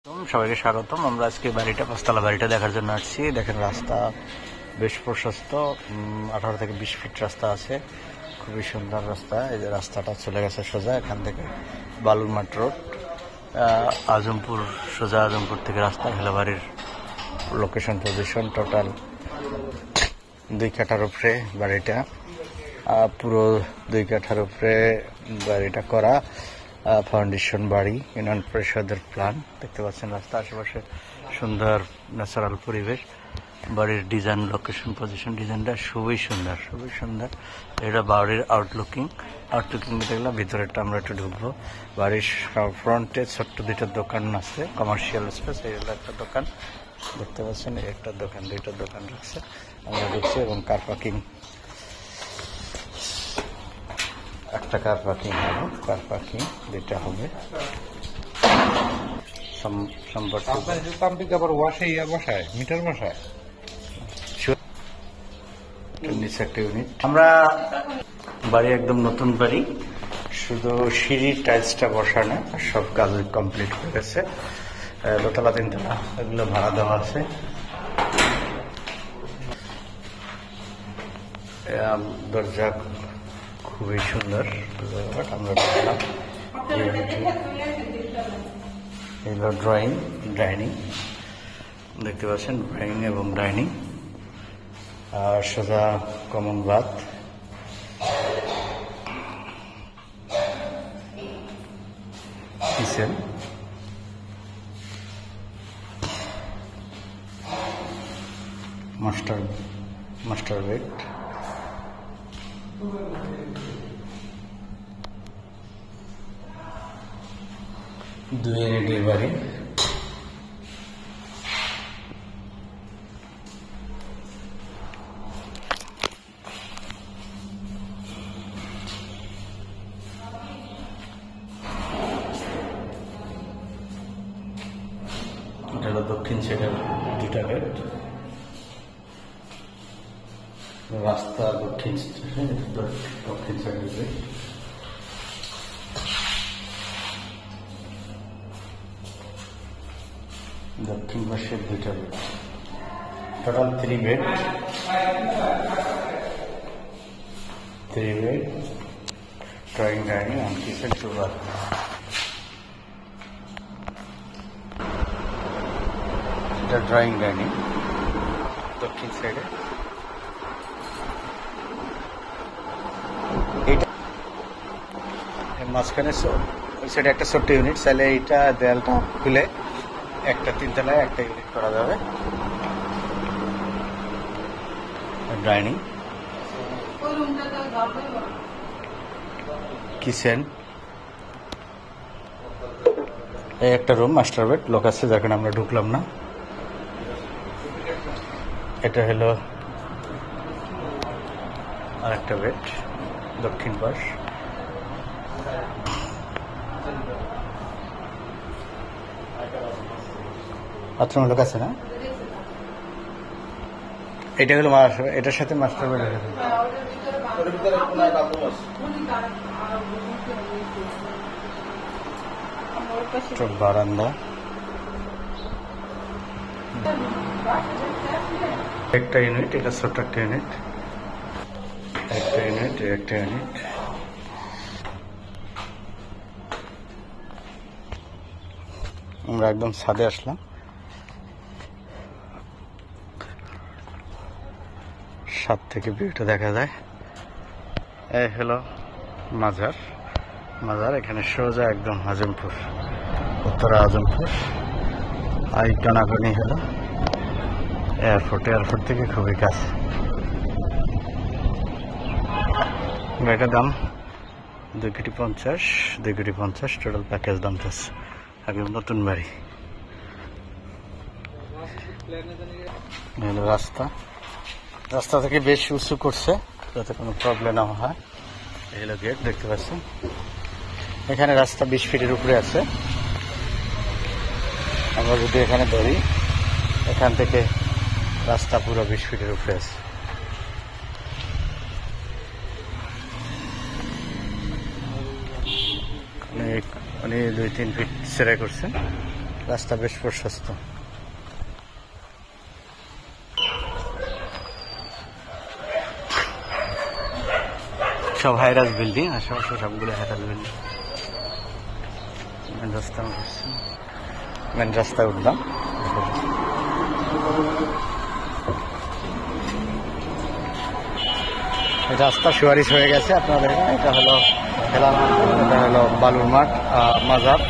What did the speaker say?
সবাইকে স্বাগতম। আমরা আজকে বাড়িটা, পাঁচতলা বাড়িটা দেখার জন্য আসছি। দেখেন রাস্তা বেশ প্রশস্ত, 18 থেকে 20 ফিট রাস্তা আছে, খুবই সুন্দর রাস্তা। এই যে রাস্তাটা চলে গেছে সোজা এখান থেকে বালুরমাঠ রোড, আজমপুর, সোজা আজমপুর থেকে রাস্তা। হেলো বাড়ির লোকেশন পজিশন টোটাল 2 কাঠার উপরে বাড়িটা, পুরো 2 কাঠার উপরে বাড়িটা করা, ফাউন্ডেশন বাড়ি, ইউনিয়ন পরিষদের প্ল্যান। দেখতে পাচ্ছেন রাস্তা, আশেপাশে সুন্দর ন্যাচারাল পরিবেশ। বাড়ির ডিজাইন, লোকেশন পজিশন, ডিজাইনটা খুবই সুন্দর, খুবই সুন্দর। এটা বাড়ির আউটলুকিং দেখলাম। ভিতরেরটা আমরা একটু ঢুকবো। বাড়ির ফ্রন্টে ছোট্ট 2টা দোকান আছে, কমার্শিয়াল স্পেস। এই হলো একটা দোকান, দেখতে পাচ্ছেন, একটা দোকান, 2টা দোকান রাখছে। আমরা ঢুকছি এবং কার পার্কিং, একটা কার পার্কিং হবে, কার পার্কিং 2টা হবে। আমরা বাড়ি একদম নতুন বাড়ি, শুধু সিঁড়ির টাইলসটা বসানো, সব কাজ কমপ্লিট হয়ে গেছে। দোতলা 3তলা এগুলো ভাড়া দেওয়া আছে। দরজা খুবই সুন্দর। আমরা এগুলো ড্রয়িং, ডাইনিং দেখতে পাচ্ছেন, ড্রয়িং এবং ডাইনিং। আর সোজা common bath, kitchen, master bed, দুই ইউনিটের বাড়ি। এটা হলো দক্ষিণ সাইডের 2টা বেড। রাস্তা দক্ষিণ সাইডের বেড। দক্ষিণ পাশের 2টা bed, total 3 bed. 3 bed, drawing, dining and kitchen, 2 bath. এটা ড্রয়িং ডাইনিং দক্ষিণ সাইডে। এইটা মাঝখানে ওই সাইডে একটা ছোট্ট ইউনিট, চাইলে এইটা দেয়ালটা খুলে একটা 3তলায় একটা ইউনিট করা যাবে। ডাইনিং, কিচেন, এই একটা রুম, মাস্টার বেড। লোক আছে, যাকে আমরা ঢুকলাম না। এটা হলো আর একটা বেড, দক্ষিণ পাশ। বাথরুম লোক আছে না। এটা হলো এটার সাথে মাস্টার বেড আছে। বারান্দা, একটা ইউনিট, এটা ছোট্ট একটা ইউনিট, একটা ইউনিট। আমরা একদম ছাদে আসলাম। ছাদ থেকে ভিউটা দেখা যায়। এই হলো মাজার। এখানে সোজা একদম আজমপুর, উত্তরা আজমপুর। এই টানাটানি হলো এয়ারপোর্ট থেকে খুবই কাছে। এটার দাম 2,50,000, 2,50,000 টোটাল প্যাকেজ দাম আছে। একদম নতুন বাড়ি। রাস্তা থেকে বেশ উঁচু করছে যাতে কোনো প্রবলেম না হয়। এই হলো গেট, দেখতে পাচ্ছেন। এখানে রাস্তা 20 ফিটের উপরে আছে। আমরা যদি এখানে ধরি, এখান থেকে রাস্তা পুরো 20 ফিটের উপরে আছে। উনি 2-3 ফিট সেরাই করছেন। রাস্তা বেশ প্রশস্ত। সব হাইরাস বিল্ডিং, আশেপাশে সবগুলো হাইরাস বিল্ডিং। মেন রাস্তায় উঠলাম। রাস্তা সুয়ারিশ হয়ে গেছে আপনাদের। এটা হলো বালুর মাঠ মাজার।